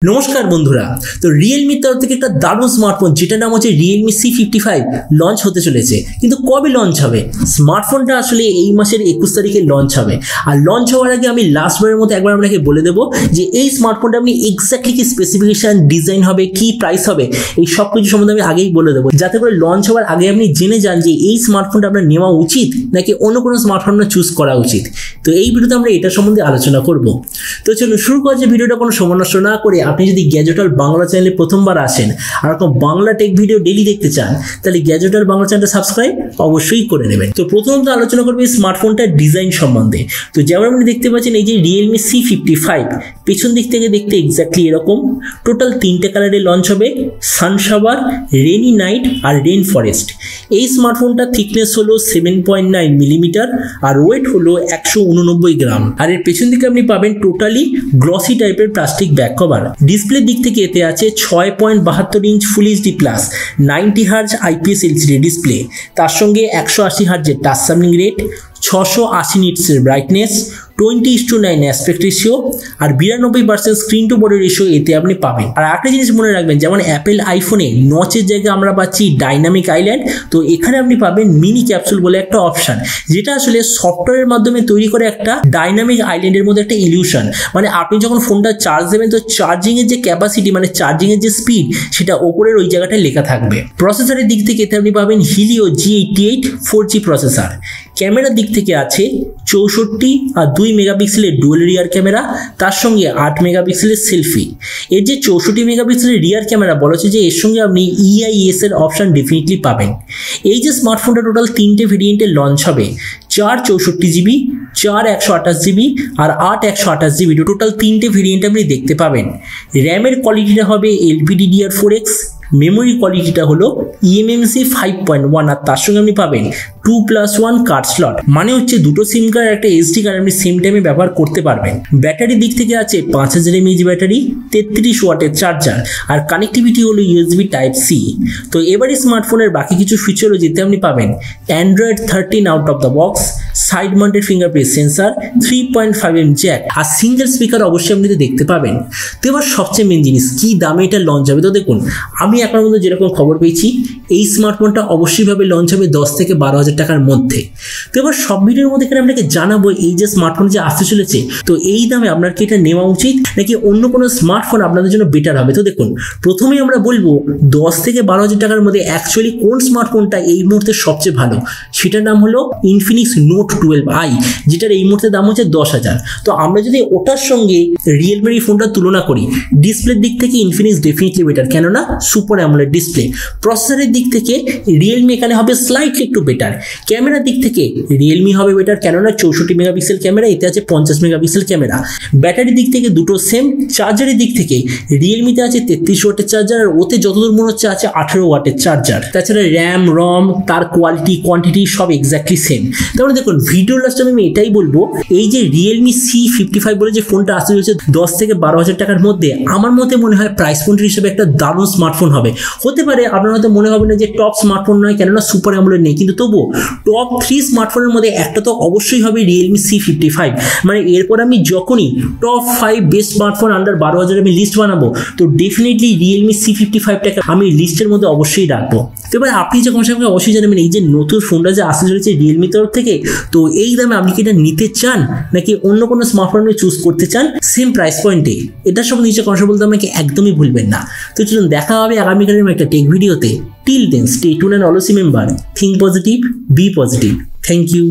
नमस्कार बंधुरा तो रियलमी तरफ থেকে একটা দারুণ স্মার্টফোন যেটার নাম হচ্ছে REALME C55 লঞ্চ হতে চলেছে কিন্তু কবে লঞ্চ হবে স্মার্টফোনটা আসলে এই মাসের 21 তারিখে লঞ্চ হবে আর লঞ্চ হওয়ার আগে আমি লাস্ট বারের মতো একবার আপনাকে বলে দেব যে এই স্মার্টফোনটা আপনি এক্স্যাক্টলি কি স্পেসিফিকেশন ডিজাইন হবে কি প্রাইস হবে এই সব কিছু সম্বন্ধে আমি আগেই বলে দেব যাতে করে লঞ্চ হওয়ার আগে আপনি জেনে যান যে এই স্মার্টফোনটা আপনার নেওয়া উচিত নাকি অন্য কোনো স্মার্টফোন চুজ করা উচিত তো এই ভিডিওতে আমরা এটা সম্বন্ধে আলোচনা করব তো চলুন শুরু করা যাক ভিডিওটা কোনো সময় নষ্ট না করে আপনি যদি গ্যাজেট ওয়ার্ল্ড বাংলা চ্যানেলে প্রথমবার আসেন আর এরকম বাংলা টেক ভিডিও ডেইলি দেখতে চান তাহলে গ্যাজেট ওয়ার্ল্ড বাংলা চ্যানেলটা সাবস্ক্রাইব অবশ্যই করে নেবেন তো প্রথমত আলোচনা করব এই স্মার্টফোনটার ডিজাইন সম্বন্ধে তো যেমন আপনি দেখতে পাচ্ছেন এই যে REALME C55 পেছন দিক থেকে দেখতে এক্স্যাক্টলি এরকম টোটাল তিনটে কালারে লঞ্চ হবে সানশাওয়ার রেনি নাইট আর রেন ফরেস্ট এই স্মার্টফোনটা থিকনেস হলো 7.9 মিলিমিটার আর ওয়েট হলো 189 গ্রাম আর এর পেছন দিকে আপনি পাবেন টোটালি গ্লসি টাইপের প্লাস্টিক ব্যাক কভার ডিসপ্লে দিক থেকে এতে আছে 6.72 inch full HD plus 90 hertz IPS LCD display তার সঙ্গে 180 হার্জের টাচ স্যাম্পলিং রেট 680 নিটসের ব্রাইটনেস 20:9 অ্যাসপেক্ট রেশিও আর 92% স্ক্রিন টু বডি রেশিও এতে আপনি পাবেন আর একটা জিনিস মনে রাখবেন যেমন অ্যাপেল আইফোনে নচের জায়গায় আমরা পাচ্ছি ডাইনামিক আইল্যান্ড তো এখানে আপনি পাবেন মিনি ক্যাপসুল বলে একটা অপশন যেটা আসলে সফটওয়্যারের মাধ্যমে তৈরি করে একটা ডাইনামিক আইল্যান্ডের মধ্যে একটা ইলিউশন মানে আপনি যখন ফোনটা চার্জ দেবেন তো চার্জিং এর যে ক্যাপাসিটি মানে চার্জিং এর যে স্পিড সেটা ওপরের ওই জায়গাটায় লেখা থাকবে প্রসেসরের দিক থেকে এতে আপনি পাবেন হিলিও G88 4G প্রসেসর ক্যামেরার দিক থেকে আছে 64 আর 2 মেগাপিক্সেলের ডুয়াল রিয়ার ক্যামেরা তার সঙ্গে 8 মেগাপিক্সেলের সেলফি এর যে 64 মেগাপিক্সেলের রিয়ার ক্যামেরা বলা হচ্ছে যে এর সঙ্গে আপনি EIS এর অপশন ডেফিনেটলি পাবেন এই যে স্মার্টফোনটা টোটাল তিনটে ভেরিয়েন্টে লঞ্চ হবে 4/64GB 4/128GB আর 8/128GB টোটাল তিনটে ভেরিয়েন্ট আপনি দেখতে পাবেন র্যামের কোয়ালিটিটা হবে LPDDR4X মেমোরি কোয়ালিটিটা হলো eMMC 5.1 আর তার সঙ্গে আপনি পাবেন 2+1 কার্ড স্লট মানে হচ্ছে দুটো সিম কার্ড একটা এসডি কার্ড আপনি সেম টাইমে ব্যবহার করতে পারবেন ব্যাটারির দিক থেকে আছে 5000 mAh ব্যাটারি 33 ওয়াটের চার্জার আর কানেক্টিভিটি হলো USB টাইপ C তো এবারে স্মার্টফোনের বাকি কিছু ফিচারও যেতে আপনি পাবেন Android 13 out of the box side mounted fingerprint sensor 3.5mm jack আর সিঙ্গেল স্পিকার অবশ্যই আপনি দেখতে পাবেন তো এবার সবচেয়ে মেন জিনিস কি দামে এটা লঞ্চ হবে তো দেখুন আমি এখন পর্যন্ত যেরকম খবর পেয়েছি এই স্মার্টফোনটা অবশ্যই ভাবে লঞ্চ হবে 10 থেকে 12,000 টাকার মধ্যে তো এবার সব ভিডিওর মধ্যে এখানে আপনাকে জানাবো এই যে স্মার্টফোন যে আসতে চলেছে তো এই দামে আপনার কি এটা নেওয়া উচিত নাকি অন্য কোনো স্মার্টফোন আপনাদের জন্য বেটার হবে তো দেখুন প্রথমেই আমরা বলবো 10 থেকে 12,000 টাকার মধ্যে অ্যাকচুয়ালি কোন স্মার্টফোনটা এই মুহূর্তে সবচেয়ে ভালো সেটার নাম হলো Infinix Note 12i যেটার এই মুহূর্তে দাম হচ্ছে 10,000 তো আমরা যদি ওটার সঙ্গে রিয়েলমির এই ফোনটা তুলনা করি ডিসপ্লের দিক থেকে Infinix ডেফিনেটলি বেটার কেননা সুপার অ্যামোলেড ডিসপ্লে প্রসেসরের দিক থেকে রিয়েলমি এখানে হবে স্লাইটলি একটু বেটার ক্যামেরার দিক থেকে রিয়েলমি হবে বেটার কেননা 64 মেগাপিক্সেল ক্যামেরা এতে আছে 50 মেগাপিক্সেল ক্যামেরা ব্যাটারির দিক থেকে দুটো সেম চার্জারের দিক থেকে রিয়েলমিতে আছে 33 ওয়াটের চার্জার আর ওতে যতদূর মনে হচ্ছে আছে 18 ওয়াটের চার্জার তাছাড়া র্যাম রম তার কোয়ালিটি কোয়ান্টিটি সব এক্স্যাক্টলি সেম তাহলে দেখুন ভিডিও লাস্টে আমি এটাই বলবো এই যে REALME C55 বলে যে ফোনটা আসতে চলেছে 10 থেকে 12,000 টাকার মধ্যে আমার মতে মনে হয় প্রাইস পয়েন্ট হিসেবে একটা দারুণ স্মার্টফোন হবে হতে পারে আপনার হয়তো মনে হবে না যে টপ স্মার্টফোন নয় কেননা সুপার অ্যামোলেড নেই কিন্তু তবুও টপ 3 স্মার্টফোনের মধ্যে একটা তো অবশ্যই হবে REALME C55 মানে এরপর আমি যখনই টপ 5 বেস্ট স্মার্টফোন আন্ডার 12,000 আমি লিস্ট বানাবো তো ডেফিনেটলি REALME C55টাকে আমি লিস্টের মধ্যে অবশ্যই রাখবো তো এবার আপনি যখন আমাকে অবশ্যই জানাবেন এই যে নতুন ফোনটা যে আসতে চলেছে রিয়েলমি তরফ থেকে তো এই দামে আপনি কি এটা নিতে চান নাকি অন্য কোনো স্মার্টফোন চুজ করতে চান সেম প্রাইস পয়েন্টে এটার সব নিচে কথা বলতে আমাকে একদমই ভুলবেন না তো চলুন দেখা হবে আগামীকালের একটা টেক ভিডিওতে till then stay tuned and always remember think positive be positive thank you